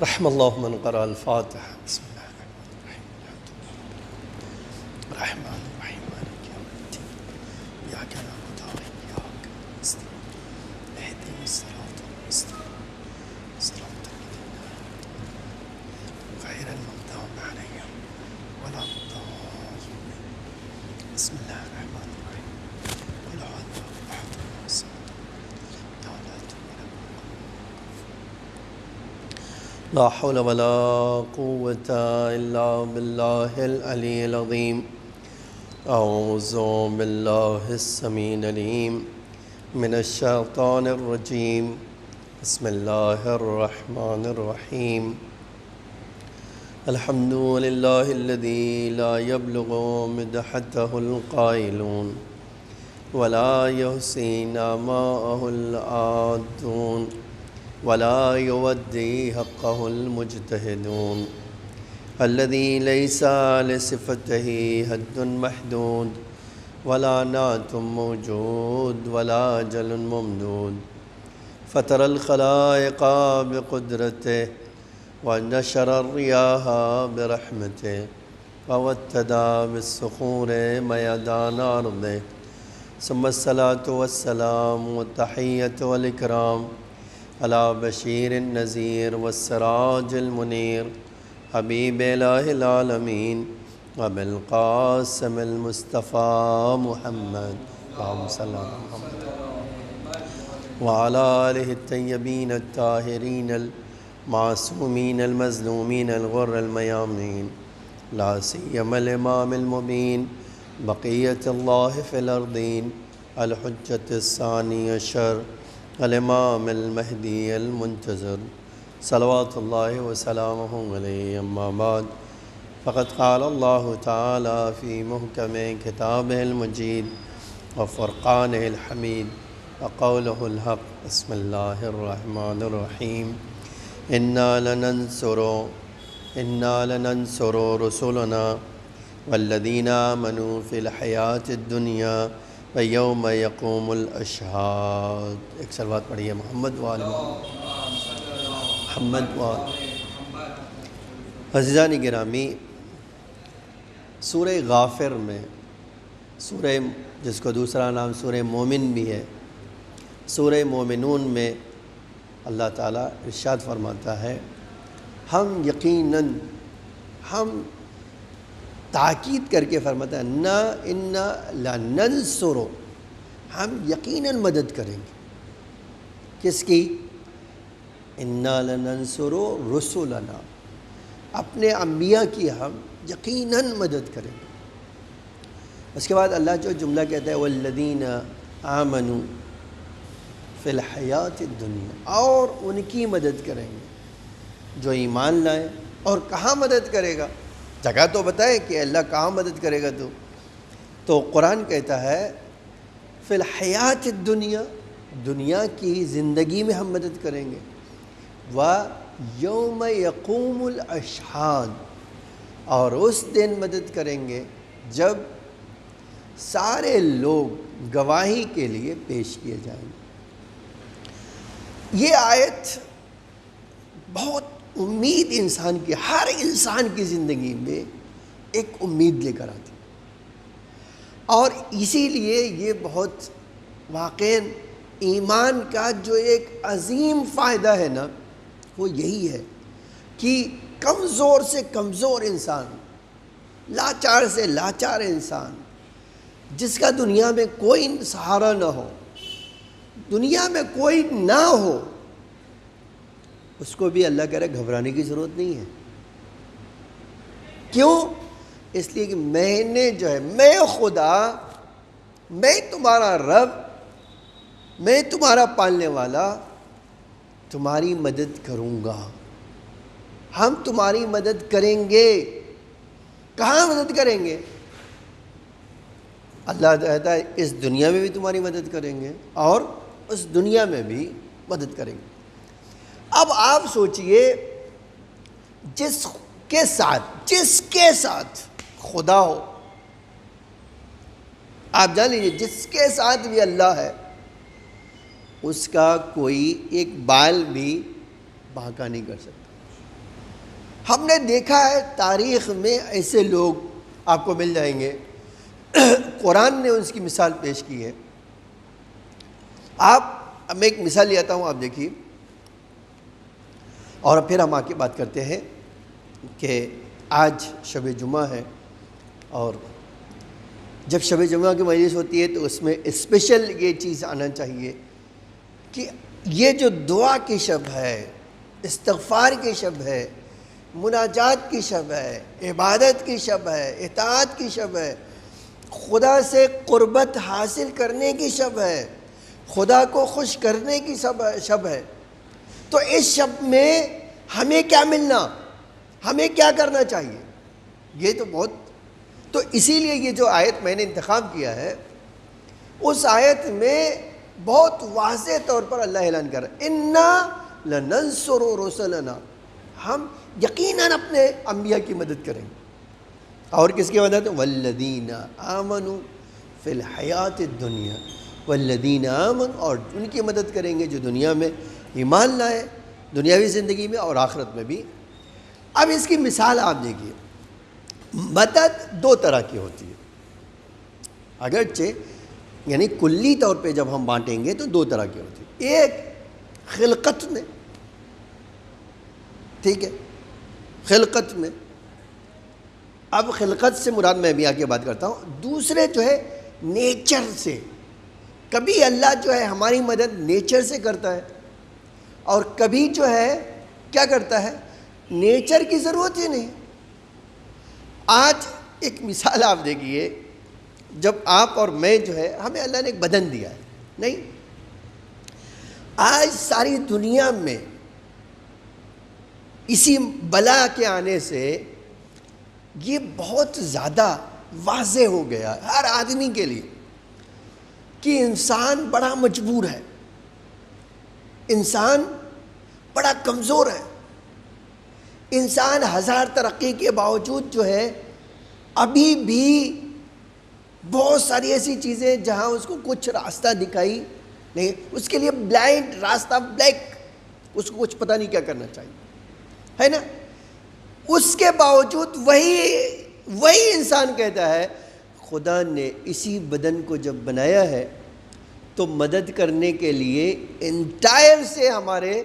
رحم اللہ من قرأ الفاتحہ. بسم اللہ الرحمن الرحیم مالک یوم الدین ایاک نعبد و ایاک نستعین اہدنا الصراط المستقیم صراط الذین غیر المغضوب علیہم ولا الضالین. بسم اللہ الرحمن الرحیم قل هو الله احد الله الصمد لم يلد لا حول ولا قوة إلا بالله العلي العظيم. أعوذ بالله السميع العليم من الشيطان الرجيم. بسم الله الرحمن الرحيم. الحمد لله الذي لا يبلغ مدحته القائلون ولا يحصي نعماءه العادون ولا يودي حقه المجتهدون الذي ليس لصفته حد محدود ولا نعت موجود ولا أجل ممدود. فطر الخلائق بقدرته ونشر الرياح برحمته ووتد بالصخور ميدان أرضه. ثم الصلاة والسلام والتحية والإكرام على بشير النذير والسراج المنير حبيب إله العالمين أبي القاسم المصطفى محمد اللهم صل على محمد وعلى آله الطيبين الطاهرين المعصومين المظلومين الغر الميامين لا سيما الإمام المبين بقية الله في الأرضين الحجة الثاني عشر الامام المہدی المنتظر صلوات اللہ وسلامہ علیہ. اما بعد فقد قال اللہ تعالی فی محکم کتابہ المجید وفرقانہ الحمید وقولہ الحق. بسم اللہ الرحمن الرحیم. انا لننصر رسلنا والذین آمنوا فی الحیاۃ الدنیا وَيَوْمَ يَقُومُ الْأَشْهَادُ. ایک صلوات پڑھیے محمد وآل محمد وآل. عزیزان گرامی، سورہ غافر میں، سورہ جس کو دوسرا نام سورہ مومن بھی ہے، سورہ مومنون میں اللہ تعالیٰ ارشاد فرماتا ہے ہم یقیناً، ہم تاکید کر کے فرماتا ہے نا انا لننصر، ہم یقیناً مدد کریں گے. کس کی؟ انا لننصر رسلنا، اپنے انبیاء کی ہم یقیناً مدد کریں گے. اس کے بعد اللہ جو جملہ کہتا ہے والذین آمنوا فی الحیات الدنیا، اور ان کی مدد کریں گے جو ایمان لائیں. اور کہاں مدد کرے گا؟ جگہ تو بتائے کہ اللہ کہاں مدد کرے گا. تو قرآن کہتا ہے فی الحیات الدنیا، دنیا کی زندگی میں ہم مدد کریں گے. وَيَوْمَ يَقُومُ الْأَشْهَادُ، اور اس دن مدد کریں گے جب سارے لوگ گواہی کے لیے پیش کیے جائیں گے. یہ آیت بہت امید انسان کی، ہر انسان کی زندگی میں ایک امید لے کر آتی، اور اسی لیے یہ بہت واقعاً ایمان کا جو ایک عظیم فائدہ ہے نا، وہ یہی ہے کہ کمزور سے کمزور انسان، لاچار سے لاچار انسان، جس کا دنیا میں کوئی سہارا نہ ہو، دنیا میں کوئی نہ ہو، اس کو بھی اللہ کہہ رہا ہے گھبرانے کی ضرورت نہیں ہے. کیوں؟ اس لیے کہ میں نے جو ہے، میں خدا، میں تمہارا رب، میں تمہارا پالنے والا تمہاری مدد کروں گا. ہم تمہاری مدد کریں گے. کہاں مدد کریں گے؟ اللہ کہتا ہے اس دنیا میں بھی تمہاری مدد کریں گے اور اس دنیا میں بھی مدد کریں گے. اب آپ سوچئے جس کے ساتھ خدا ہو، آپ جان لیجیے جس کے ساتھ بھی اللہ ہے، اس کا کوئی ایک بال بھی بانکا نہیں کر سکتا. ہم نے دیکھا ہے تاریخ میں ایسے لوگ آپ کو مل جائیں گے، قرآن نے اس کی مثال پیش کی ہے۔ میں ایک مثال لیتا ہوں، آپ دیکھیے، اور پھر ہم آگے بات کرتے ہیں کہ آج شب جمعہ ہے، اور جب شب جمعہ کی مجلس ہوتی ہے تو اس میں اسپیشل یہ چیز آنا چاہیے کہ یہ جو دعا کی شب ہے، استغفار کی شب ہے، مناجات کی شب ہے، عبادت کی شب ہے، اطاعت کی شب ہے، خدا سے قربت حاصل کرنے کی شب ہے، خدا کو خوش کرنے کی شب ہے، تو اس شب میں ہمیں کیا ملنا، ہمیں کیا کرنا چاہیے، یہ تو بہت، تو اسی لیے یہ جو آیت میں نے انتخاب کیا ہے، اس آیت میں بہت واضح طور پر اللہ اعلان کر رہا ہے اِنَّا لَنَنْصُرُ رُسُلَنَا، ہم یقیناً اپنے انبیاء کی مدد کریں گے، اور کس کی مدد؟ وَالَّذِينَ آمَنُوا فِي الْحَيَاةِ الدُّنْيَا، وَالَّذِينَ آمَنُوا، اور ان کی مدد کریں گے جو دنیا میں ایمان لائے، دنیاوی زندگی میں اور آخرت میں بھی۔ اب اس کی مثال آپ دیکھیے، مدد دو طرح کی ہوتی ہے، اگرچہ یعنی کلی طور پہ جب ہم بانٹیں گے تو دو طرح کی ہوتی ہے، ایک خلقت میں، ٹھیک ہے، خلقت میں، اب خلقت سے مراد میں بھی آگے بات کرتا ہوں، دوسرے جو ہے نیچر سے، کبھی اللہ جو ہے ہماری مدد نیچر سے کرتا ہے، اور کبھی جو ہے کیا کرتا ہے، نیچر کی ضرورت ہی نہیں۔ آج ایک مثال آپ دیکھیے، جب آپ اور میں جو ہے، ہمیں اللہ نے ایک بدن دیا ہے، نہیں، آج ساری دنیا میں اسی بلا کے آنے سے یہ بہت زیادہ واضح ہو گیا ہر آدمی کے لیے کہ انسان بڑا مجبور ہے، انسان بڑا کمزور ہے، انسان ہزار ترقی کے باوجود جو ہے ابھی بھی بہت ساری ایسی چیزیں جہاں اس کو کچھ راستہ دکھائی نہیں، اس کے لیے بلائنڈ راستہ، بلیک، اس کو کچھ پتہ نہیں کیا کرنا چاہیے، ہے نا؟ اس کے باوجود وہی انسان کہتا ہے خدا نے اسی بدن کو جب بنایا ہے تو مدد کرنے کے لیے انٹائر سے ہمارے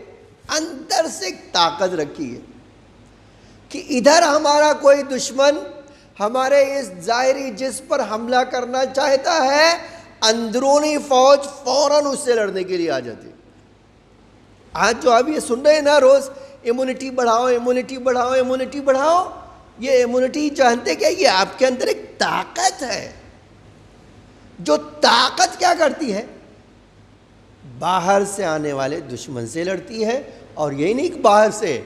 اندر سے طاقت رکھی ہے کہ ادھر ہمارا کوئی دشمن ہمارے اس ظاہری جسم پر حملہ کرنا چاہتا ہے، اندرونی فوج فوراً اس سے لڑنے کے لیے آ جاتی ہے۔ آج جو آپ یہ سن رہے ہیں نا روز، امیونٹی بڑھاؤ، امیونٹی بڑھاؤ، امیونٹی بڑھاؤ، یہ امیونٹی جانتے کیا، یہ آپ کے اندر ایک طاقت ہے، جو طاقت کیا کرتی ہے، باہر سے آنے والے دشمن سے لڑتی ہے، اور یہی نہیں کہ باہر سے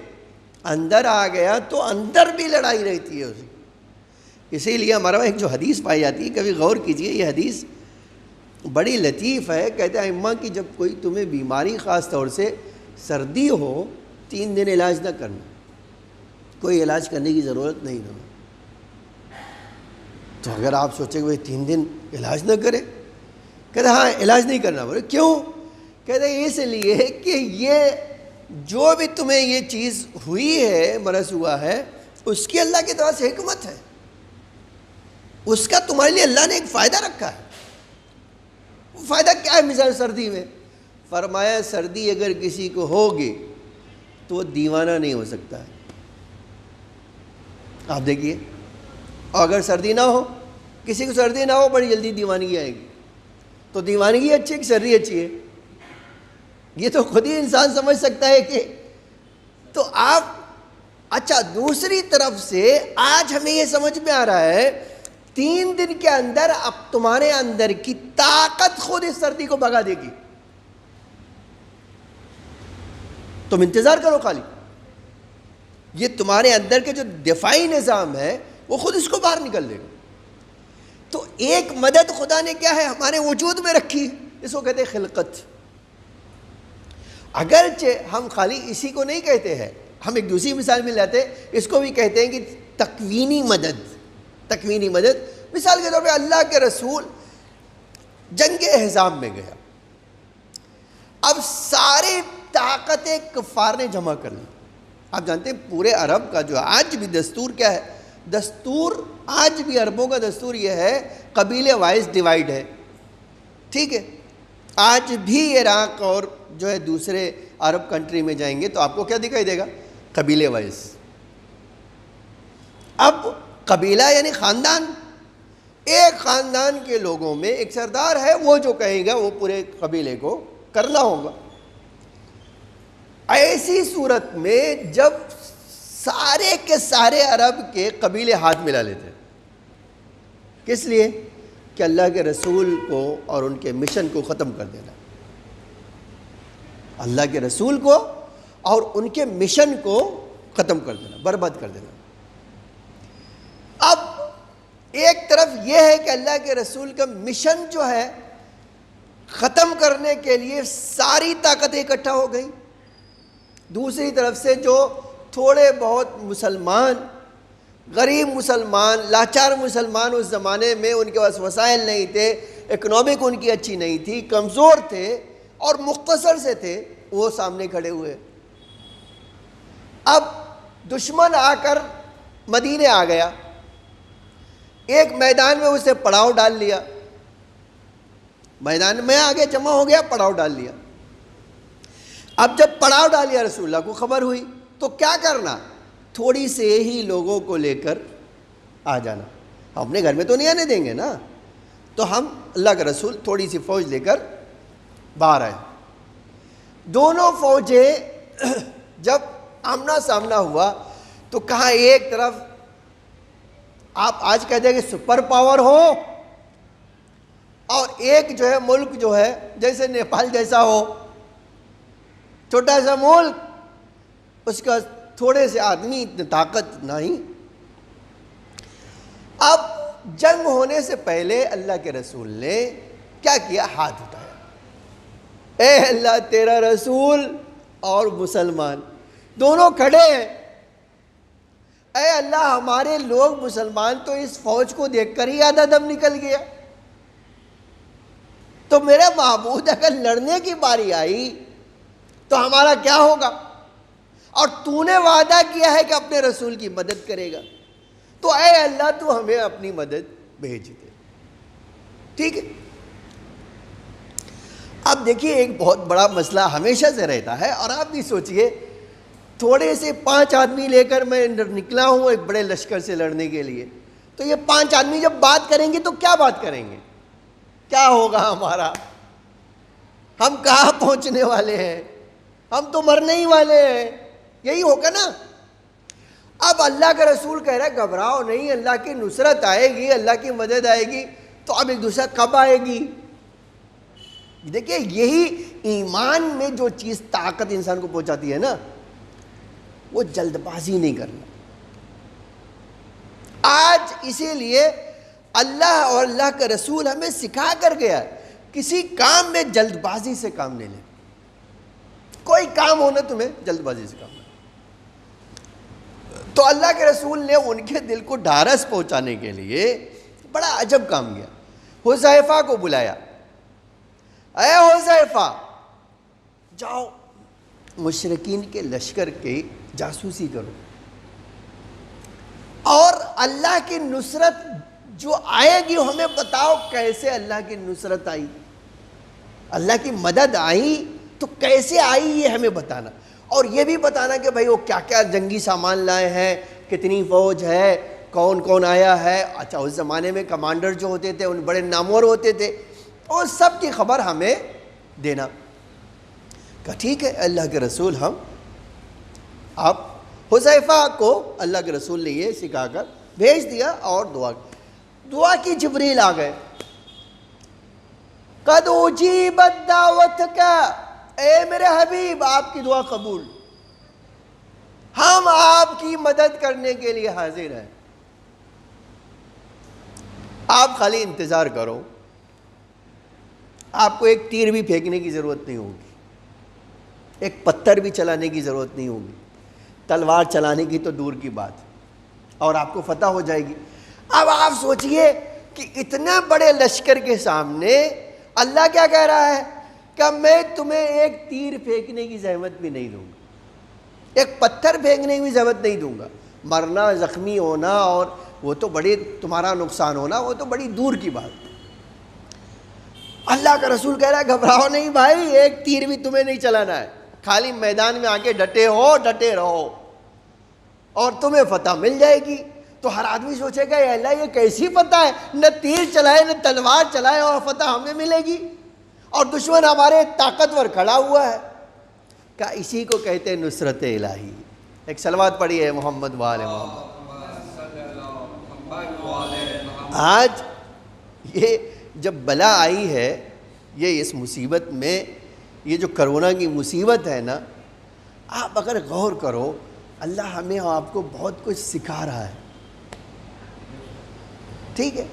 اندر آ گیا تو اندر بھی لڑائی رہتی ہے اس کی۔ اسی لیے ہمارا ایک جو حدیث پائی جاتی ہے، کبھی غور کیجئے، یہ حدیث بڑی لطیف ہے، کہتے ہیں اماں کہ جب کوئی تمہیں بیماری، خاص طور سے سردی ہو، 3 دن علاج نہ کرنا، کوئی علاج کرنے کی ضرورت نہیں تمہیں۔ تو اگر آپ سوچیں کہ 3 دن علاج نہ کرے، کہتے ہاں علاج نہیں کرنا، بولے کیوں؟ کہتے ہیں اس لیے کہ یہ جو بھی تمہیں یہ چیز ہوئی ہے، مرض ہوا ہے، اس کی اللہ کی طرف سے حکمت ہے، اس کا تمہارے لیے اللہ نے ایک فائدہ رکھا ہے۔ وہ فائدہ کیا ہے؟ مثال سردی میں فرمایا سردی اگر کسی کو ہوگی تو وہ دیوانہ نہیں ہو سکتا ہے، آپ دیکھیے، اور اگر سردی نہ ہو، کسی کو سردی نہ ہو بڑی جلدی دیوانگی آئے گی، تو دیوانگی اچھی ہے کہ سردی اچھی ہے؟ یہ تو خود ہی انسان سمجھ سکتا ہے کہ، تو آپ، اچھا دوسری طرف سے آج ہمیں یہ سمجھ میں آ رہا ہے 3 دن کے اندر اب تمہارے اندر کی طاقت خود اس سردی کو بھگا دے گی، تم انتظار کرو خالی، یہ تمہارے اندر کے جو دفاعی نظام ہے وہ خود اس کو باہر نکل دے گا۔ تو ایک مدد خدا نے کیا ہے ہمارے وجود میں رکھی، اس کو کہتے ہیں خلقت۔ اگرچہ ہم خالی اسی کو نہیں کہتے ہیں، ہم ایک دوسری مثال میں لاتے ہیں، اس کو بھی کہتے ہیں کہ تکوینی مدد۔ تکوینی مدد مثال کے طور پہ اللہ کے رسول جنگ احزاب میں گیا، اب ساری طاقتیں کفار نے جمع کر لی، آپ جانتے ہیں پورے عرب کا جو آج بھی دستور کیا ہے؟ دستور آج بھی عربوں کا دستور یہ ہے، قبیلے وائز ڈیوائیڈ ہے، ٹھیک ہے؟ آج بھی عراق اور جو ہے دوسرے عرب کنٹری میں جائیں گے تو آپ کو کیا دکھائی دے گا؟ قبیلے وائز۔ اب قبیلہ یعنی خاندان، ایک خاندان کے لوگوں میں ایک سردار ہے، وہ جو کہے گا وہ پورے قبیلے کو کرنا ہوگا۔ ایسی صورت میں جب سارے کے سارے عرب کے قبیلے ہاتھ ملا لیتے ہیں، کس لیے؟ کہ اللہ کے رسول کو اور ان کے مشن کو ختم کر دینا، اللہ کے رسول کو اور ان کے مشن کو ختم کر دینا، برباد کر دینا۔ اب ایک طرف یہ ہے کہ اللہ کے رسول کا مشن جو ہے ختم کرنے کے لیے ساری طاقتیں اکٹھا ہو گئی، دوسری طرف سے جو تھوڑے بہت مسلمان، غریب مسلمان، لاچار مسلمان اس زمانے میں ان کے پاس وسائل نہیں تھے، اکنامک ان کی اچھی نہیں تھی، کمزور تھے اور مختصر سے تھے، وہ سامنے کھڑے ہوئے۔ اب دشمن آ کر مدینے آ گیا، ایک میدان میں اسے پڑاؤ ڈال لیا، میدان میں آگے جمع ہو گیا، پڑاؤ ڈال لیا۔ اب جب پڑاؤ ڈال لیا رسول اللہ کو خبر ہوئی تو کیا کرنا؟ تھوڑی سے ہی لوگوں کو لے کر آ جانا، ہم اپنے گھر میں تو نہیں آنے دیں گے نا، تو ہم اللہ کا رسول تھوڑی سی فوج لے کر باہر آئے۔ دونوں فوجیں جب آمنا سامنا ہوا تو کہاں ایک طرف آپ آج کہہ دیں کہ سپر پاور ہو، اور ایک جو ہے ملک جو ہے جیسے نیپال جیسا ہو، چھوٹا سا ملک، اس کا تھوڑے سے آدمی اتنی طاقت نہیں۔ اب جنگ ہونے سے پہلے اللہ کے رسول نے کیا کیا؟ ہاتھ اٹھایا، اے اللہ تیرا رسول اور مسلمان دونوں کھڑے ہیں، اے اللہ ہمارے لوگ مسلمان تو اس فوج کو دیکھ کر ہی آدھا دم نکل گیا، تو میرے معبود اگر لڑنے کی باری آئی تو ہمارا کیا ہوگا؟ اور تو نے وعدہ کیا ہے کہ اپنے رسول کی مدد کرے گا، تو اے اللہ تو ہمیں اپنی مدد بھیج دے، ٹھیک ہے؟ اب دیکھیے ایک بہت بڑا مسئلہ ہمیشہ سے رہتا ہے، اور آپ بھی سوچئے تھوڑے سے 5 آدمی لے کر میں نکلا ہوں ایک بڑے لشکر سے لڑنے کے لیے، تو یہ 5 آدمی جب بات کریں گے تو کیا بات کریں گے؟ کیا ہوگا ہمارا؟ ہم کہاں پہنچنے والے ہیں؟ ہم تو مرنے ہی والے ہیں، یہی ہوگا نا۔ اب اللہ کا رسول کہہ رہا ہے گھبراؤ نہیں، اللہ کی نصرت آئے گی، اللہ کی مدد آئے گی، تو اب ایک دوسرا کب آئے گی؟ دیکھیے یہی ایمان میں جو چیز طاقت انسان کو پہنچاتی ہے نا، وہ جلد بازی نہیں کرنا۔ آج اسی لیے اللہ اور اللہ کا رسول ہمیں سکھا کر گیا ہے، کسی کام میں جلد بازی سے کام نہیں لے، کوئی کام ہونا تمہیں جلد بازی سے کام نہیں۔ تو اللہ کے رسول نے ان کے دل کو ڈھارس پہنچانے کے لیے بڑا عجب کام کیا، حذیفہ کو بلایا، اے حذیفہ جاؤ مشرکین کے لشکر کی جاسوسی کرو، اور اللہ کی نصرت جو آئے گی ہمیں بتاؤ کیسے اللہ کی نصرت آئی، اللہ کی مدد آئی تو کیسے آئی یہ ہمیں بتانا، اور یہ بھی بتانا کہ بھائی وہ کیا کیا جنگی سامان لائے ہیں، کتنی فوج ہے، کون کون آیا ہے۔ اچھا اس زمانے میں کمانڈر جو ہوتے تھے ان بڑے نامور ہوتے تھے، اور سب کی خبر ہمیں دینا۔ کہا ٹھیک ہے اللہ کے رسول، ہم آپ حذیفہ کو اللہ کے رسول نے یہ سکھا کر بھیج دیا، اور دعا کی جبریل آ گئے، قد اجیبت دعوتک، اے میرے حبیب آپ کی دعا قبول، ہم آپ کی مدد کرنے کے لیے حاضر ہیں، آپ خالی انتظار کرو، آپ کو ایک تیر بھی پھینکنے کی ضرورت نہیں ہوگی، ایک پتھر بھی چلانے کی ضرورت نہیں ہوگی، تلوار چلانے کی تو دور کی بات، اور آپ کو فتح ہو جائے گی۔ اب آپ سوچئے کہ اتنے بڑے لشکر کے سامنے اللہ کیا کہہ رہا ہے کہ میں تمہیں ایک تیر پھینکنے کی زحمت بھی نہیں دوں گا، ایک پتھر پھینکنے کی بھی ضرورت نہیں دوں گا. مرنا، زخمی ہونا اور وہ تو بڑی تمہارا نقصان ہونا وہ تو بڑی دور کی بات. اللہ کا رسول کہہ رہا ہے گھبراؤ نہیں بھائی، ایک تیر بھی تمہیں نہیں چلانا ہے، خالی میدان میں آ کے ڈٹے رہو اور تمہیں فتح مل جائے گی. تو ہر آدمی سوچے گا اے اللہ یہ کیسی فتح ہے، نہ تیر چلائے نہ تلوار چلائے اور فتح ہمیں ملے گی، اور دشمن ہمارے طاقتور کھڑا ہوا ہے. کیا اسی کو کہتے ہیں نصرت الہی. ایک صلوات پڑھی ہے محمد وآل محمد. آج یہ جب بلا آئی ہے، یہ اس مصیبت میں، یہ جو کرونا کی مصیبت ہے نا، آپ اگر غور کرو اللہ ہمیں اور آپ کو بہت کچھ سکھا رہا ہے. ٹھیک ہے،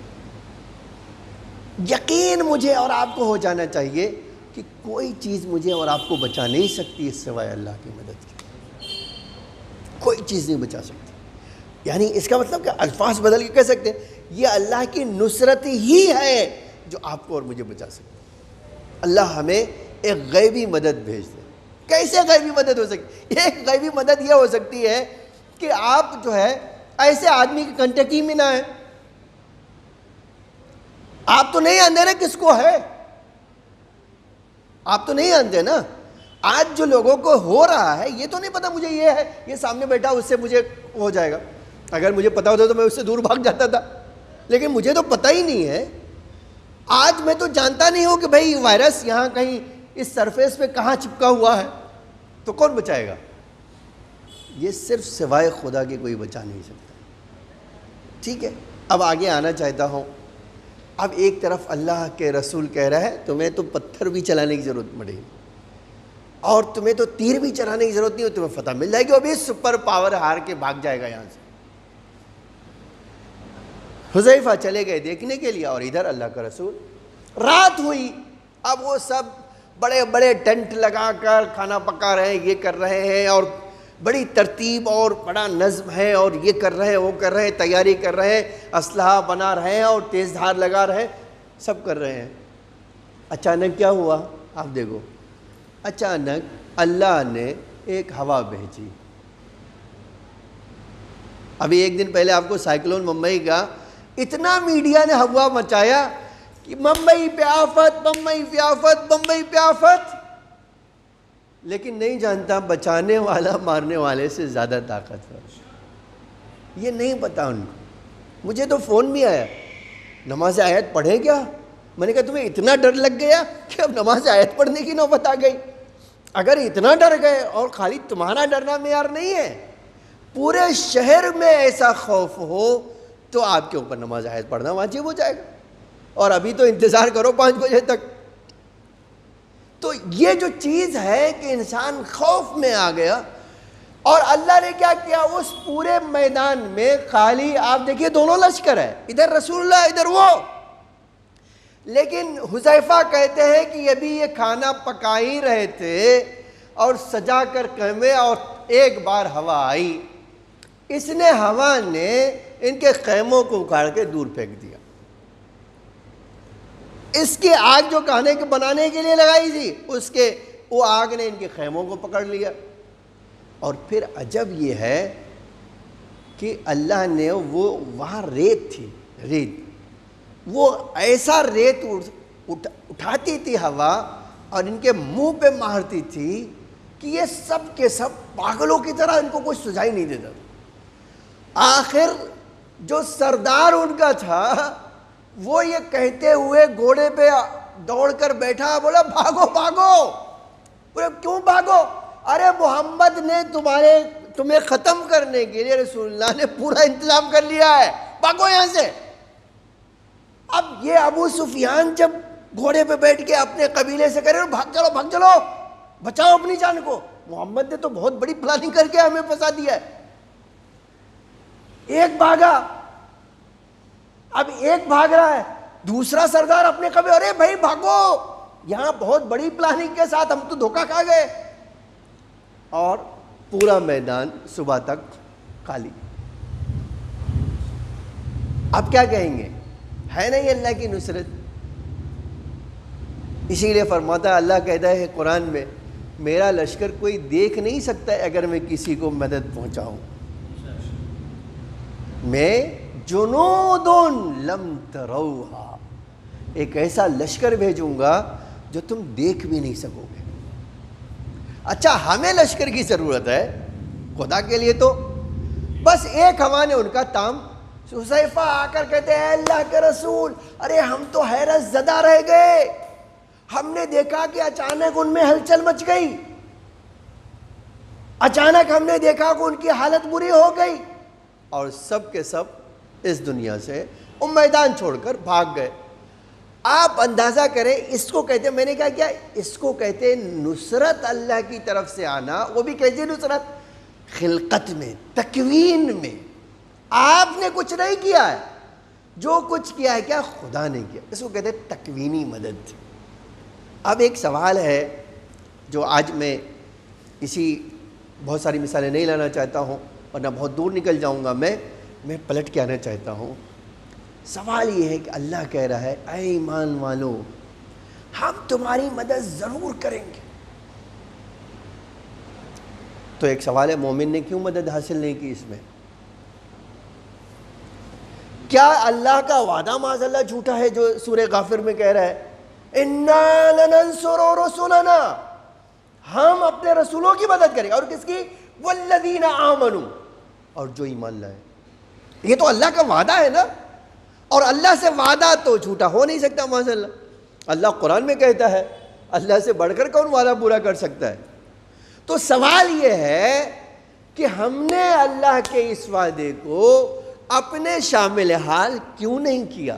یقین مجھے اور آپ کو ہو جانا چاہیے کہ کوئی چیز مجھے اور آپ کو بچا نہیں سکتی اس سوائے اللہ کی مدد کی. کوئی چیز نہیں بچا سکتی. یعنی اس کا مطلب کہ الفاظ بدل کے کہہ سکتے ہیں یہ اللہ کی نصرت ہی ہے جو آپ کو اور مجھے بچا سکتی. اللہ ہمیں ایک غیبی مدد بھیج دے. کیسے غیبی مدد ہو سکتی؟ ایک غیبی مدد یہ ہو سکتی ہے کہ آپ جو ہے ایسے آدمی کی کنٹیکٹ میں نہ ہیں. آپ تو نہیں جانتے نا کس کو ہے، آپ تو نہیں جانتے نا. آج جو لوگوں کو ہو رہا ہے یہ تو نہیں پتا مجھے یہ ہے، یہ سامنے بیٹھا اس سے مجھے ہو جائے گا. اگر مجھے پتا ہوتا تو میں اس سے دور بھاگ جاتا تھا، لیکن مجھے تو پتہ ہی نہیں ہے. آج میں تو جانتا نہیں ہوں کہ بھئی وائرس یہاں کہیں اس سرفیس پہ کہاں چپکا ہوا ہے، تو کون بچائے گا؟ یہ صرف سوائے خدا کے کوئی بچا نہیں سکتا. ٹھیک ہے، اب آگے آنا چاہتا ہوں. اب ایک طرف اللہ کے رسول کہہ رہا ہے تمہیں تو پتھر بھی چلانے کی ضرورت پڑے گی اور تمہیں تو تیر بھی چلانے کی ضرورت نہیں، تمہیں فتح مل جائے گی، اور بھی سپر پاور ہار کے بھاگ جائے گا یہاں سے. حذیفہ چلے گئے دیکھنے کے لیے، اور ادھر اللہ کا رسول. رات ہوئی، اب وہ سب بڑے بڑے ٹینٹ لگا کر کھانا پکا رہے ہیں، یہ کر رہے ہیں، اور بڑی ترتیب اور بڑا نظم ہے، اور یہ کر رہے ہیں وہ کر رہے ہیں، تیاری کر رہے ہیں، اسلحہ بنا رہے ہیں اور تیز دھار لگا رہے ہیں، سب کر رہے ہیں. اچانک کیا ہوا آپ دیکھو، اچانک اللہ نے ایک ہوا بھیجی. ابھی ایک دن پہلے آپ کو سائیکلون ممبئی کا اتنا میڈیا نے ہوا مچایا کہ ممبئی پہ آفت، ممبئی پہ آفت، ممبئی پہ آفت، لیکن نہیں جانتا بچانے والا مارنے والے سے زیادہ طاقتور. یہ نہیں پتا ان کو. مجھے تو فون بھی آیا نماز آیت پڑھیں کیا؟ میں نے کہا تمہیں اتنا ڈر لگ گیا کہ اب نماز آیت پڑھنے کی نوبت آ گئی. اگر اتنا ڈر گئے، اور خالی تمہارا ڈرنا معیار نہیں ہے، پورے شہر میں ایسا خوف ہو تو آپ کے اوپر نماز آیت پڑھنا واجب ہو جائے گا. اور ابھی تو انتظار کرو 5 بجے تک. تو یہ جو چیز ہے کہ انسان خوف میں آ گیا، اور اللہ نے کیا کیا اس پورے میدان میں خالی آپ دیکھیے دونوں لشکر ہے، ادھر رسول اللہ ادھر وہ. لیکن حذیفہ کہتے ہیں کہ ابھی یہ کھانا پکا ہی رہے تھے اور سجا کر خیمے، اور ایک بار ہوا آئی، اس نے ہوا نے ان کے خیموں کو اکھاڑ کے دور پھینک دیا. اس کی آگ جو کھانے کے بنانے کے لیے لگائی تھی، اس کے وہ آگ نے ان کے خیموں کو پکڑ لیا. اور پھر عجب یہ ہے کہ اللہ نے وہ وہاں ریت تھی، ریت، وہ ایسا ریت اٹھاتی تھی ہوا اور ان کے منہ پہ مارتی تھی کہ یہ سب کے سب پاگلوں کی طرح، ان کو کوئی سجائی نہیں دیتا. آخر جو سردار ان کا تھا وہ یہ کہتے ہوئے گھوڑے پہ دوڑ کر بیٹھا، بولا بھاگو بھاگو. بولے کیوں بھاگو؟ ارے محمد نے تمہیں ختم کرنے کے لیے رسول اللہ نے پورا انتظام کر لیا ہے، بھاگو یہاں سے. اب یہ ابو سفیان جب گھوڑے پہ بیٹھ کے اپنے قبیلے سے کہہ رہے بھاگ چلو بھاگ چلو، بچاؤ اپنی جان کو. محمد نے تو بہت بڑی پلاننگ کر کے ہمیں پھنسا دیا ہے. ایک بھاگا، اب ایک بھاگ رہا ہے، دوسرا سردار اپنے قبیلے، ارے بھائی بھاگو، یہاں بہت بڑی پلاننگ کے ساتھ ہم تو دھوکہ کھا گئے. اور پورا میدان صبح تک خالی. اب کیا کہیں گے؟ ہے نہیں اللہ کی نصرت. اسی لیے فرماتا ہے، اللہ کہتا ہے قرآن میں میرا لشکر کوئی دیکھ نہیں سکتا ہے اگر میں کسی کو مدد پہنچاؤں. میں جنود لم تروہا، ایک ایسا لشکر بھیجوں گا جو تم دیکھ بھی نہیں سکو گے. اچھا ہمیں لشکر کی ضرورت ہے، خدا کے لیے تو بس ایک ہوا نے ان کا تام. حذیفہ آ کر کہتے ہیں اللہ کے رسول، ارے ہم تو حیرت زدہ رہ گئے، ہم نے دیکھا کہ اچانک ان میں ہلچل مچ گئی، اچانک ہم نے دیکھا کہ ان کی حالت بری ہو گئی، اور سب کے سب اس دنیا سے وہ میدان چھوڑ کر بھاگ گئے. آپ اندازہ کریں اس کو کہتے ہیں، میں نے کہا کیا اس کو کہتے ہیں نصرت اللہ کی طرف سے آنا. وہ بھی کیسی نصرت؟ خلقت میں، تکوین میں. آپ نے کچھ نہیں کیا ہے، جو کچھ کیا ہے کیا خدا نے کیا. اس کو کہتے ہیں تکوینی مدد. اب ایک سوال ہے جو آج میں اسی بہت ساری مثالیں نہیں لانا چاہتا ہوں ورنہ بہت دور نکل جاؤں گا. میں پلٹ کے آنا چاہتا ہوں. سوال یہ ہے کہ اللہ کہہ رہا ہے اے ایمان والو ہم تمہاری مدد ضرور کریں گے. تو ایک سوال ہے مومن نے کیوں مدد حاصل نہیں کی اس میں؟ کیا اللہ کا وعدہ معاذ اللہ جھوٹا ہے جو سورہ غافر میں کہہ رہا ہے اِنَّا لَنَنْصُرُ رُسُلَنَا، ہم اپنے رسولوں کی مدد کریں گے. اور کس کی؟ وَالَّذِينَ آمَنُوا، اور جو ایمان لائے. یہ تو اللہ کا وعدہ ہے نا، اور اللہ سے وعدہ تو جھوٹا ہو نہیں سکتا معاذ اللہ. اللہ قرآن میں کہتا ہے، اللہ سے بڑھ کر کون وعدہ پورا کر سکتا ہے؟ تو سوال یہ ہے کہ ہم نے اللہ کے اس وعدے کو اپنے شامل حال کیوں نہیں کیا؟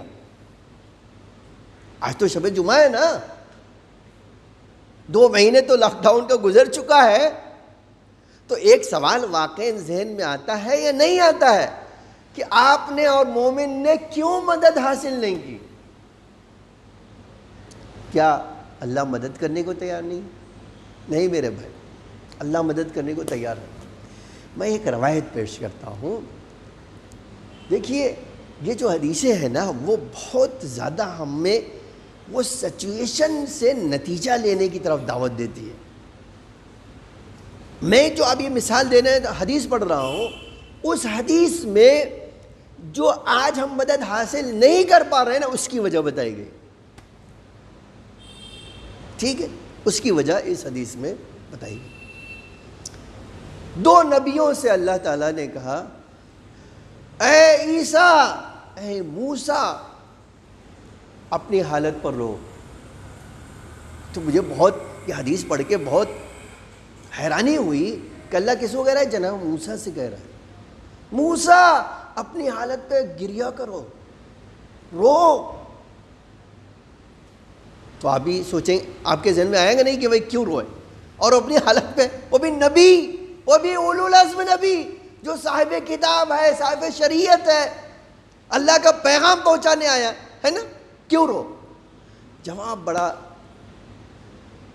آج تو شب جمعہ ہے نا، 2 مہینے تو لاک ڈاؤن کا گزر چکا ہے. تو ایک سوال واقعی ذہن میں آتا ہے یا نہیں آتا ہے کہ آپ نے اور مومن نے کیوں مدد حاصل نہیں کی؟ کیا اللہ مدد کرنے کو تیار نہیں میرے بھائی، اللہ مدد کرنے کو تیار ہے. میں ایک روایت پیش کرتا ہوں. دیکھیے یہ جو حدیثیں ہیں نا وہ بہت زیادہ ہمیں وہ سچویشن سے نتیجہ لینے کی طرف دعوت دیتی ہے. میں جو اب یہ مثال دینے حدیث پڑھ رہا ہوں، اس حدیث میں جو آج ہم مدد حاصل نہیں کر پا رہے ہیں نا اس کی وجہ بتائی گئی. ٹھیک ہے، اس کی وجہ اس حدیث میں بتائی گئی. 2 نبیوں سے اللہ تعالیٰ نے کہا اے عیسیٰ، اے موسیٰ، اپنی حالت پر رہو. تو مجھے بہت یہ حدیث پڑھ کے بہت حیرانی ہوئی کہ اللہ کس کو کہہ رہا ہے؟ جناب موسیٰ سے کہہ رہا ہے موسیٰ اپنی حالت پہ گریہ کرو، رو. تو آپ بھی سوچیں، آپ کے ذہن میں آئے گا نہیں کہ بھائی کیوں روئے، اور اپنی حالت پہ، وہ بھی نبی، وہ بھی اولو العزم نبی جو صاحب کتاب ہے، صاحب شریعت ہے، اللہ کا پیغام پہنچانے آیا ہے نا، کیوں رو؟ جواب بڑا،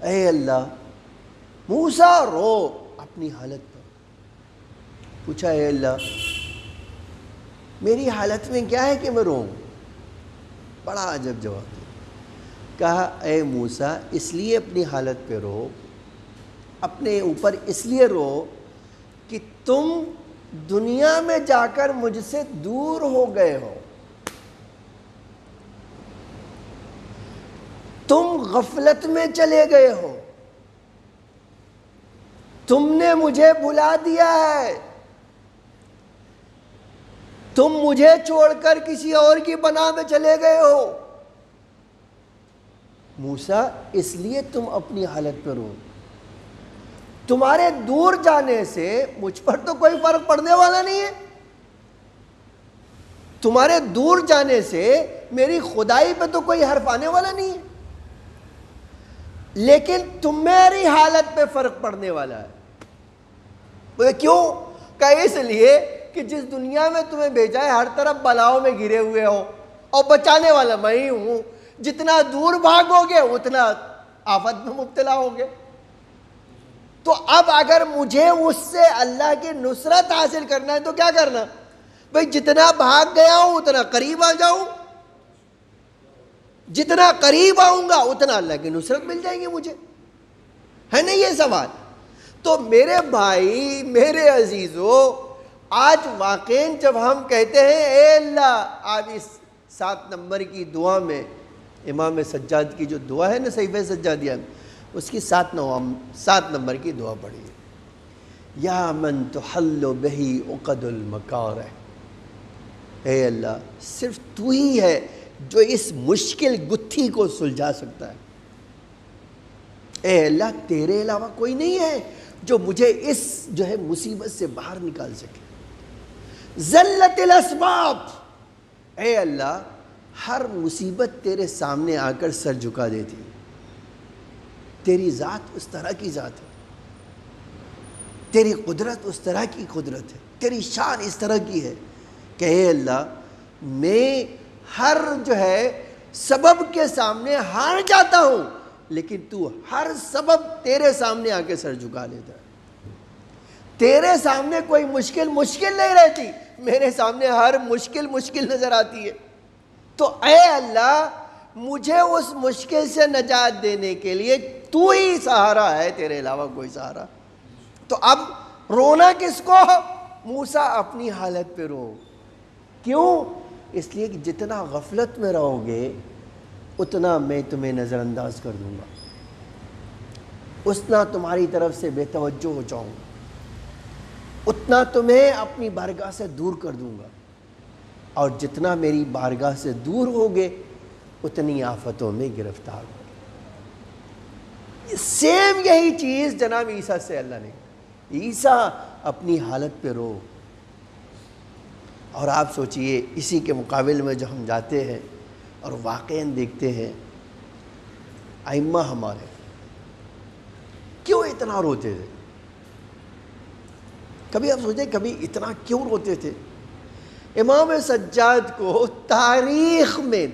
اے اللہ موسیٰ رو اپنی حالت پر. پوچھا اے اللہ میری حالت میں کیا ہے کہ میں روؤں؟ بڑا عجب جواب دیا. کہا اے موسیٰ اس لیے اپنی حالت پہ رو، اپنے اوپر اس لیے رو کہ تم دنیا میں جا کر مجھ سے دور ہو گئے ہو، تم غفلت میں چلے گئے ہو، تم نے مجھے بھلا دیا ہے، تم مجھے چھوڑ کر کسی اور کی پناہ میں چلے گئے ہو. موسیٰ اس لیے تم اپنی حالت پہ رو. تمہارے دور جانے سے مجھ پر تو کوئی فرق پڑنے والا نہیں ہے، تمہارے دور جانے سے میری خدائی پہ تو کوئی حرف آنے والا نہیں ہے، لیکن تمہاری حالت پہ فرق پڑنے والا ہے. وہ کیوں؟ کہ اس لیے کہ جس دنیا میں تمہیں بھیجا ہے ہر طرف بلاؤں میں گھرے ہوئے ہو، اور بچانے والا میں ہی ہوں. جتنا دور بھاگو گے اتنا آفت میں مبتلا ہوگے. تو اب اگر مجھے اس سے اللہ کی نصرت حاصل کرنا ہے تو کیا کرنا؟ بھئی جتنا بھاگ گیا ہوں اتنا قریب آ جاؤں، جتنا قریب آؤں گا اتنا اللہ کی نصرت مل جائیں گی مجھے. ہے نا یہ سوال؟ تو میرے بھائی، میرے عزیزو، آج واقعاً جب ہم کہتے ہیں اے اللہ، آج اس 7 نمبر کی دعا میں امام سجاد کی جو دعا ہے نا صحیفہ سجادیہ میں، اس کی 7 نمبر کی دعا پڑھی ہے، یا من تحل بہی عقد المکارہ، اے اللہ صرف تو ہی ہے جو اس مشکل گتھی کو سلجھا سکتا ہے، اے اللہ تیرے علاوہ کوئی نہیں ہے جو مجھے اس جو ہے مصیبت سے باہر نکال سکے۔ ذلت الاسباب، اے اللہ ہر مصیبت تیرے سامنے آ کر سر جھکا دیتی ہے، تیری ذات اس طرح کی ذات ہے، تیری قدرت اس طرح کی قدرت ہے، تیری شان اس طرح کی ہے کہ اے اللہ میں ہر جو ہے سبب کے سامنے ہار جاتا ہوں، لیکن تو ہر سبب تیرے سامنے آ کے سر جھکا لیتا ہے، تیرے سامنے کوئی مشکل نہیں رہتی، میرے سامنے ہر مشکل نظر آتی ہے، تو اے اللہ مجھے اس مشکل سے نجات دینے کے لیے تو ہی سہارا ہے، تیرے علاوہ کوئی سہارا۔ تو اب رونا کس کو؟ موسیٰ اپنی حالت پہ رو، کیوں؟ اس لیے کہ جتنا غفلت میں رہو گے اتنا میں تمہیں نظر انداز کر دوں گا، اتنا تمہاری طرف سے بے توجہ ہو جاؤں گا، اتنا تمہیں اپنی بارگاہ سے دور کر دوں گا، اور جتنا میری بارگاہ سے دور ہوگے اتنی آفتوں میں گرفتار ہو۔ سیم یہی چیز جناب عیسیٰ سے اللہ نے، عیسیٰ اپنی حالت پہ رو، اور آپ سوچئے اسی کے مقابل میں جو ہم جاتے ہیں اور واقعاً دیکھتے ہیں ائمہ ہمارے کیوں اتنا روتے تھے؟ کبھی آپ سوچیں کبھی اتنا کیوں روتے تھے؟ امام سجاد کو تاریخ میں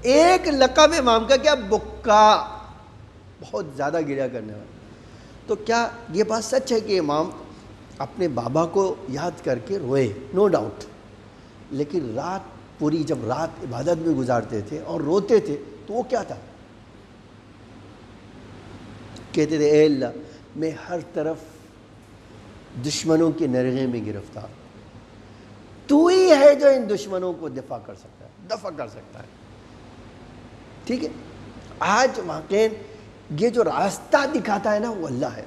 ایک لقب امام کا کیا؟ بکا، بہت زیادہ گریا کرنے والا۔ تو کیا یہ بات سچ ہے کہ امام اپنے بابا کو یاد کر کے روئے؟ نو ڈاؤٹ، لیکن رات پوری جب رات عبادت میں گزارتے تھے اور روتے تھے تو وہ کیا تھا؟ کہتے تھے اے اللہ میں ہر طرف دشمنوں کے نرغے میں گرفتار، تو ہی ہے جو ان دشمنوں کو دفع کر سکتا ہے۔ ٹھیک ہے، آج واقعاً یہ جو راستہ دکھاتا ہے نا وہ اللہ ہے،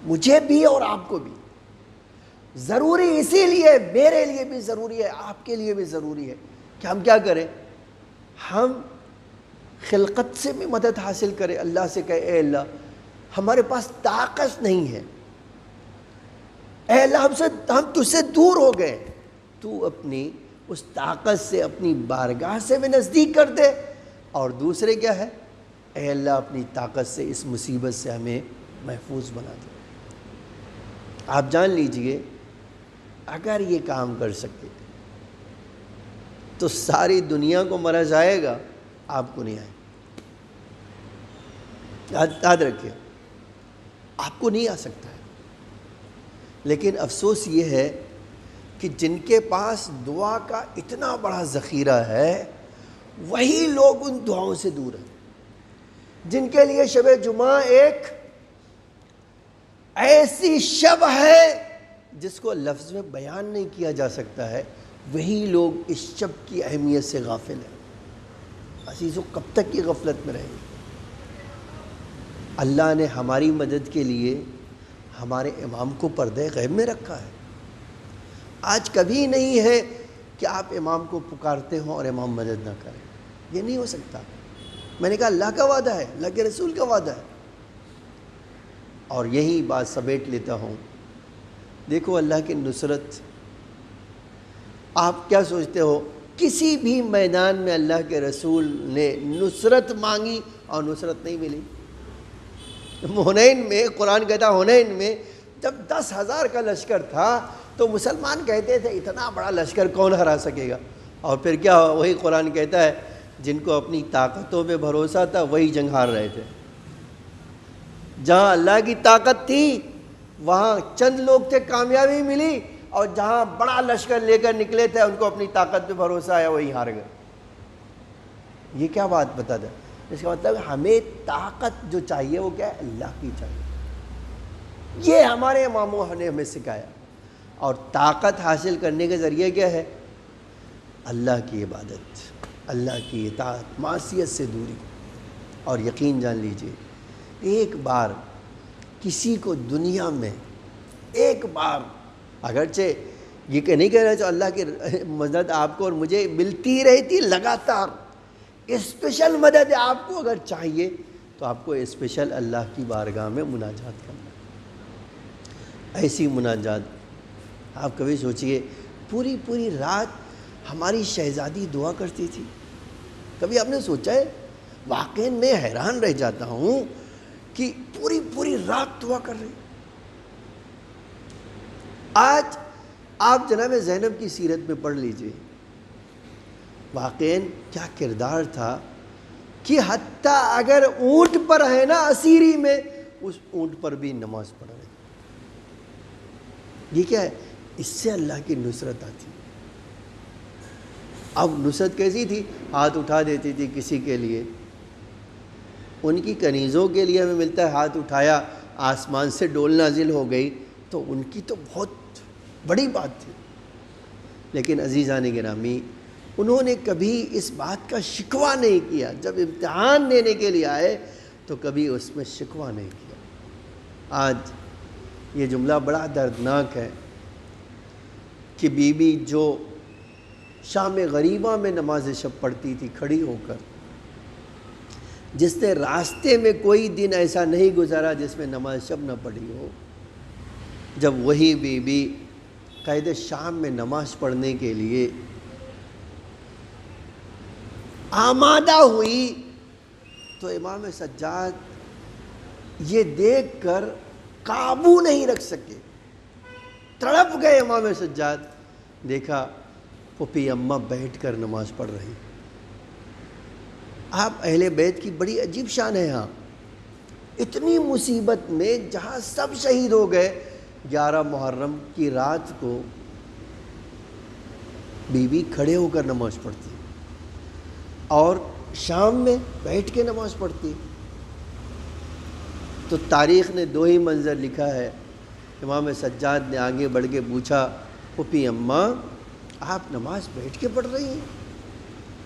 مجھے بھی اور آپ کو بھی ضروری، اسی لیے میرے لیے بھی ضروری ہے، آپ کے لیے بھی ضروری ہے کہ ہم کیا کریں؟ ہم خلقت سے بھی مدد حاصل کریں، اللہ سے کہے اے اللہ ہمارے پاس طاقت نہیں ہے، اے اللہ ہم تجھ سے دور ہو گئے، تو اپنی اس طاقت سے اپنی بارگاہ سے بھی نزدیک کر دے، اور دوسرے کیا ہے؟ اے اللہ اپنی طاقت سے اس مصیبت سے ہمیں محفوظ بنا دے۔ آپ جان لیجئے اگر یہ کام کر سکتے تو ساری دنیا کو مرض آئے گا، آپ کو نہیں آئے، یاد رکھیے آپ کو نہیں آ سکتا ہے۔ لیکن افسوس یہ ہے کہ جن کے پاس دعا کا اتنا بڑا ذخیرہ ہے وہی لوگ ان دعاؤں سے دور ہیں، جن کے لیے شب جمعہ ایک ایسی شب ہے جس کو لفظ میں بیان نہیں کیا جا سکتا ہے، وہی لوگ اس شب کی اہمیت سے غافل ہیں۔ عزیزو کب تک یہ غفلت میں رہیں گے؟ اللہ نے ہماری مدد کے لیے ہمارے امام کو پردہ غیب میں رکھا ہے۔ آج کبھی نہیں ہے کہ آپ امام کو پکارتے ہوں اور امام مدد نہ کریں، یہ نہیں ہو سکتا۔ میں نے کہا اللہ کا وعدہ ہے، اللہ کے رسول کا وعدہ ہے، اور یہی بات سمیٹ لیتا ہوں۔ دیکھو اللہ کی نصرت، آپ کیا سوچتے ہو کسی بھی میدان میں اللہ کے رسول نے نصرت مانگی اور نصرت نہیں ملی؟ حنین میں، قرآن کہتا حنین میں جب 10,000 کا لشکر تھا تو مسلمان کہتے تھے اتنا بڑا لشکر کون ہرا سکے گا، اور پھر کیا وہی قرآن کہتا ہے جن کو اپنی طاقتوں پہ بھروسہ تھا وہی جنگ ہار رہے تھے۔ جہاں اللہ کی طاقت تھی وہاں چند لوگ تھے کامیابی ملی، اور جہاں بڑا لشکر لے کر نکلے تھے ان کو اپنی طاقت پہ بھروسہ آیا وہی ہار گئے۔ یہ کیا بات بتا دے؟ اس کا مطلب ہمیں طاقت جو چاہیے وہ کیا ہے؟ اللہ کی چاہیے. یہ ہمارے اماموں نے ہمیں سکھایا. اور طاقت حاصل کرنے کے ذریعے کیا ہے؟ اللہ کی عبادت، اللہ کی اطاعت، معصیت سے دوری. اور یقین جان لیجئے، ایک بار کسی کو دنیا میں ایک بار، اگرچہ یہ کہ نہیں کہہ رہا جو اللہ کی مدد آپ کو اور مجھے ملتی رہتی لگاتار، اسپیشل مدد آپ کو اگر چاہیے تو آپ کو اسپیشل اللہ کی بارگاہ میں مناجات کرنا. ایسی مناجات آپ کبھی سوچئے، پوری پوری رات ہماری شہزادی دعا کرتی تھی. کبھی آپ نے سوچا ہے؟ واقعی میں حیران رہ جاتا ہوں کہ پوری پوری رات دعا کر رہی. آج آپ جناب زینب کی سیرت میں پڑھ لیجئے، واقعی کیا کردار تھا کہ حتیٰ اگر اونٹ پر ہے نا اسیری میں، اس اونٹ پر بھی نماز پڑھ رہے. یہ کیا ہے؟ اس سے اللہ کی نصرت آتی. اب نصرت کیسی تھی؟ ہاتھ اٹھا دیتی تھی کسی کے لیے، ان کی کنیزوں کے لیے ہمیں ملتا ہے ہاتھ اٹھایا، آسمان سے ڈول نازل ہو گئی، تو ان کی تو بہت بڑی بات تھی. لیکن عزیزان گرامی، انہوں نے کبھی اس بات کا شکوہ نہیں کیا. جب امتحان دینے کے لیے آئے تو کبھی اس میں شکوہ نہیں کیا. آج یہ جملہ بڑا دردناک ہے کہ بی بی جو شام غریبہ میں نماز شب پڑھتی تھی کھڑی ہو کر، جس نے راستے میں کوئی دن ایسا نہیں گزارا جس میں نماز شب نہ پڑھی ہو، جب وہی بی بی قید شام میں نماز پڑھنے کے لیے آمادہ ہوئی تو امام سجاد یہ دیکھ کر قابو نہیں رکھ سکے، تڑپ گئے. امام سجاد دیکھا پھوپھی اماں بیٹھ کر نماز پڑھ رہی. آپ اہل بیت کی بڑی عجیب شان ہے. ہاں، اتنی مصیبت میں جہاں سب شہید ہو گئے، 11 محرم کی رات کو بی بی کھڑے ہو کر نماز پڑھتی اور شام میں بیٹھ کے نماز پڑھتی. تو تاریخ نے 2 ہی منظر لکھا ہے. امام سجاد نے آگے بڑھ کے پوچھا، پھوپھی اماں آپ نماز بیٹھ کے پڑھ رہی ہیں؟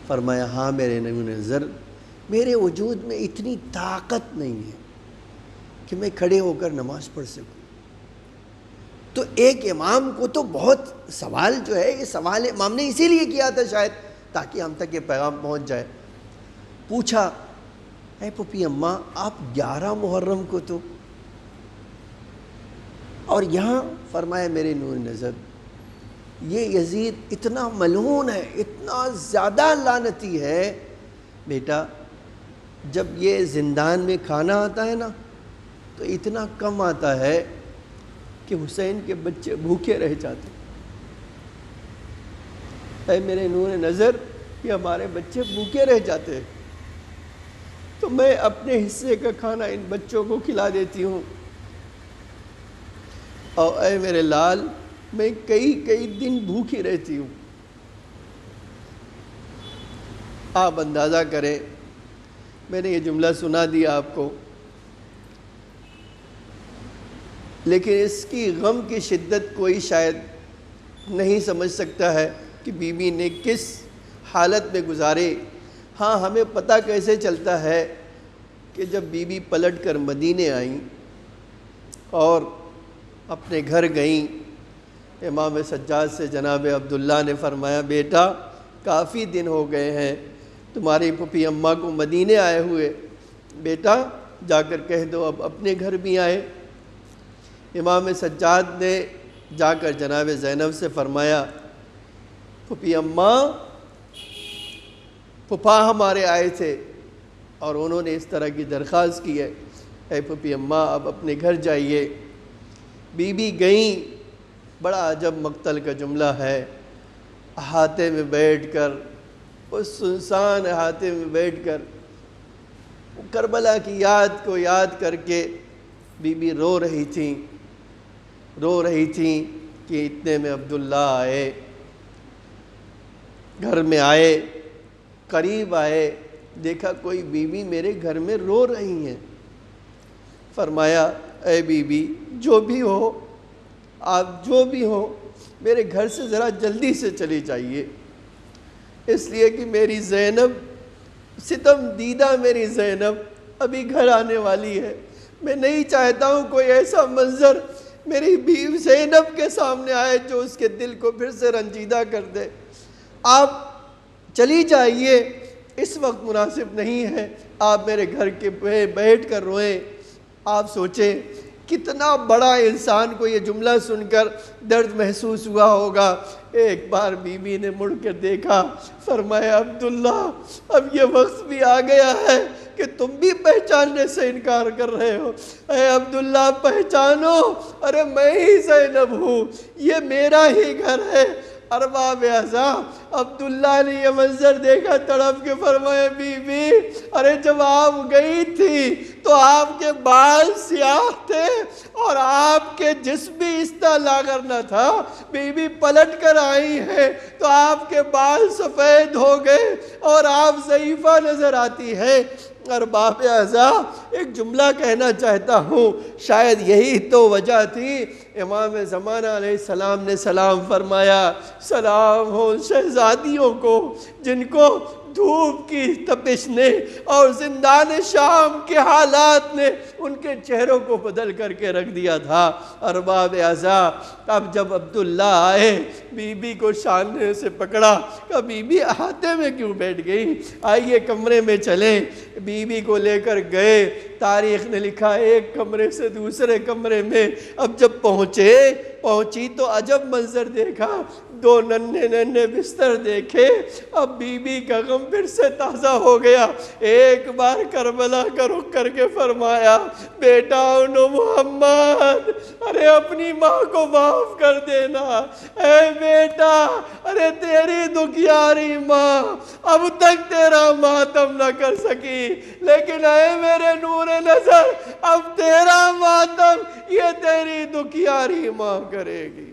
فرمایا ہاں میرے نظر، میرے وجود میں اتنی طاقت نہیں ہے کہ میں کھڑے ہو کر نماز پڑھ سکوں. تو ایک امام کو تو بہت سوال جو ہے، یہ سوال امام نے اسی لیے کیا تھا شاید تاکہ ہم تک یہ پیغام پہنچ جائے. پوچھا اے پھوپھی اماں آپ 11 محرم کو تو، اور یہاں فرمایا میرے نور نظر یہ یزید اتنا ملعون ہے، اتنا زیادہ لعنتی ہے، بیٹا جب یہ زندان میں کھانا آتا ہے نا تو اتنا کم آتا ہے کہ حسین کے بچے بھوکے رہ جاتے. اے میرے نور نظر یہ ہمارے بچے بھوکے رہ جاتے ہیں، تو میں اپنے حصے کا کھانا ان بچوں کو کھلا دیتی ہوں. اور اے میرے لال میں کئی دن بھوکی رہتی ہوں. آپ اندازہ کریں، میں نے یہ جملہ سنا دیا آپ کو، لیکن اس کی غم کی شدت کوئی شاید نہیں سمجھ سکتا ہے کہ بی بی نے کس حالت میں گزارے. ہاں ہمیں پتہ کیسے چلتا ہے کہ جب بی بی پلٹ کر مدینے آئیں اور اپنے گھر گئیں، امام سجاد سے جناب عبداللہ نے فرمایا بیٹا کافی دن ہو گئے ہیں تمہاری پھوپھی اماں کو مدینے آئے ہوئے، بیٹا جا کر کہہ دو اب اپنے گھر بھی آئے. امام سجاد نے جا کر جناب زینب سے فرمایا پھوپھی اماں پھوپھا ہمارے آئے تھے اور انہوں نے اس طرح کی درخواست کی ہے، اے پھوپھی اماں اب اپنے گھر جائیے. بی بی گئیں. بڑا عجب مقتل کا جملہ ہے، احاطے میں بیٹھ کر، اس سنسان احاطے میں بیٹھ کر کربلا کی یاد کو یاد کر کے بی بی رو رہی تھیں کہ اتنے میں عبداللہ آئے، گھر میں آئے، قریب آئے دیکھا کوئی بیوی میرے گھر میں رو رہی ہیں۔ فرمایا اے بیوی جو بھی ہو، آپ جو بھی ہو، میرے گھر سے ذرا جلدی سے چلی جائیے، اس لیے کہ میری زینب، ستم دیدہ میری زینب ابھی گھر آنے والی ہے۔ میں نہیں چاہتا ہوں کوئی ایسا منظر میری بیوی زینب کے سامنے آئے جو اس کے دل کو پھر سے رنجیدہ کر دے۔ آپ چلی جائیے، اس وقت مناسب نہیں ہے، آپ میرے گھر کے بیٹھ کر روئیں۔ آپ سوچیں کتنا بڑا انسان کو یہ جملہ سن کر درد محسوس ہوا ہوگا۔ ایک بار بیوی نے مڑ کر دیکھا، فرمایا عبداللہ اب یہ وقت بھی آ گیا ہے کہ تم بھی پہچاننے سے انکار کر رہے ہو۔ اے عبداللہ پہچانو، ارے میں ہی زینب ہوں، یہ میرا ہی گھر ہے۔ ارباب اعزاں عبداللہ نے یہ منظر دیکھا، تڑپ کے فرمایا بی بی ارے جب آپ گئی تھی تو آپ کے بال سیاہ تھے اور آپ کے جسم بھی اس طرح لاغر نہ تھا، بی بی پلٹ کر آئی ہیں تو آپ کے بال سفید ہو گئے اور آپ ضعیفہ نظر آتی ہیں۔ ارباب اعزاں ایک جملہ کہنا چاہتا ہوں، شاید یہی تو وجہ تھی امام زمانہ علیہ السلام نے سلام فرمایا، سلام ہو شہزادیوں کو جن کو دھوپ کی تپش نے اور زندان شام کے حالات نے ان کے چہروں کو بدل کر کے رکھ دیا تھا۔ ارباب اعزاں اب جب عبداللہ آئے، بی بی کو شاننے سے پکڑا، کہا بی بی احاطے میں کیوں بیٹھ گئی، آئیے کمرے میں چلیں۔ بی بی کو لے کر گئے، تاریخ نے لکھا ایک کمرے سے دوسرے کمرے میں، اب جب پہنچی تو عجب منظر دیکھا، دو ننھے ننھے بستر دیکھے۔ اب بی بی کا غم پھر سے تازہ ہو گیا، ایک بار کربلا کا رخ کر کے فرمایا بیٹا انو محمد ارے اپنی ماں کو معاف کر دینا، اے بیٹا ارے تیری دکھیاری ماں اب تک تیرا ماتم نہ کر سکی، لیکن اے میرے نور نظر اب تیرا ماتم یہ تیری دکھیاری ماں کرے گی۔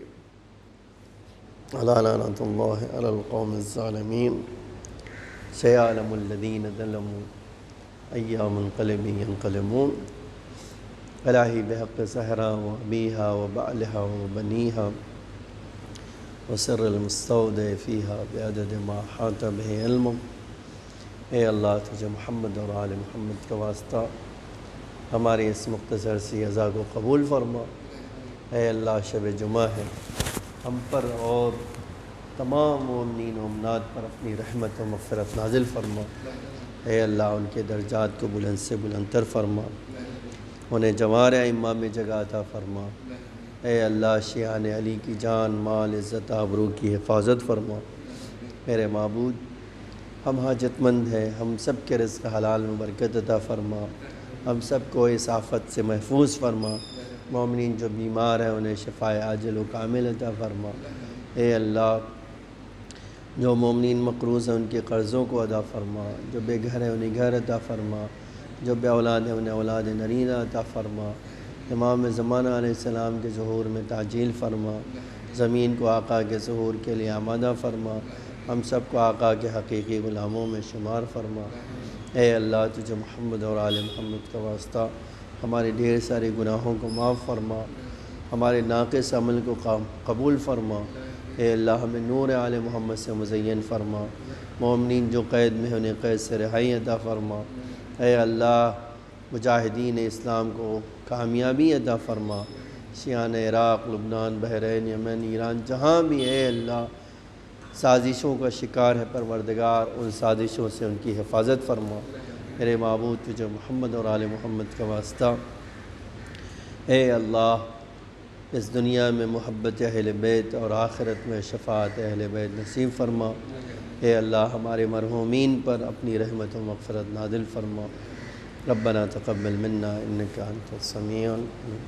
لعنت اللہ علی القوم الظالمین، سیعلم الذین ظلموا ای منقلب ینقلبون۔ الہی بحق زہرا و ابیہا و بعلہا و بنیہا وسر المستودع فیہا بعدد ما حاط بہ علم۔ اے اللہ تجھے محمد اور آل محمد کا واسطہ ہماری اس مختصر سی عزا کو قبول فرما۔ اے اللہ شب جمعہ ہے، ہم پر اور تمام مومنین و مومنات پر اپنی رحمت و مغفرت نازل فرما۔ اے اللہ ان کے درجات کو بلند سے بلندتر فرما، انہیں جوار ائمہ میں جگہ عطا فرما۔ اے اللہ شیعان علی کی جان مال عزت آبرو کی حفاظت فرما۔ میرے معبود ہم حاجت مند ہیں، ہم سب کے رزق حلال میں برکت عطا فرما، ہم سب کو اس آفت سے محفوظ فرما۔ مومنین جو بیمار ہیں انہیں شفائے عاجل و کامل عطا فرما۔ اے اللہ جو مومنین مقروض ہیں ان کے قرضوں کو ادا فرما، جو بے گھر ہیں انہیں گھر عطا فرما، جو بے اولاد ہیں انہیں اولاد نرینہ عطا فرما۔ امام زمانہ علیہ السلام کے ظہور میں تعجیل فرما، زمین کو آقا کے ظہور کے لیے آمادہ فرما، ہم سب کو آقا کے حقیقی غلاموں میں شمار فرما۔ اے اللہ تجھے محمد اور آل محمد کا واسطہ ہمارے ڈھیر سارے گناہوں کو معاف فرما، ہمارے ناقص عمل کو قبول فرما۔ اے اللہ ہمیں نور آل محمد سے مزین فرما، مومنین جو قید میں انہیں قید سے رہائی عطا فرما۔ اے اللہ مجاہدین اسلام کو کامیابی عطا فرما، شیعان عراق، لبنان، بحرین، یمن، ایران جہاں بھی اے اللہ سازشوں کا شکار ہے پروردگار، ان سازشوں سے ان کی حفاظت فرما۔ میرے معبود تجھے محمد اور آل محمد کا واسطہ اے اللہ اس دنیا میں محبت اہل بیت اور آخرت میں شفاعت اہل بیت نصیب فرما۔ اے اللہ ہمارے مرحومین پر اپنی رحمت و مغفرت نازل فرما۔ ربنا تقبل منا انک انت السمیع العلیم۔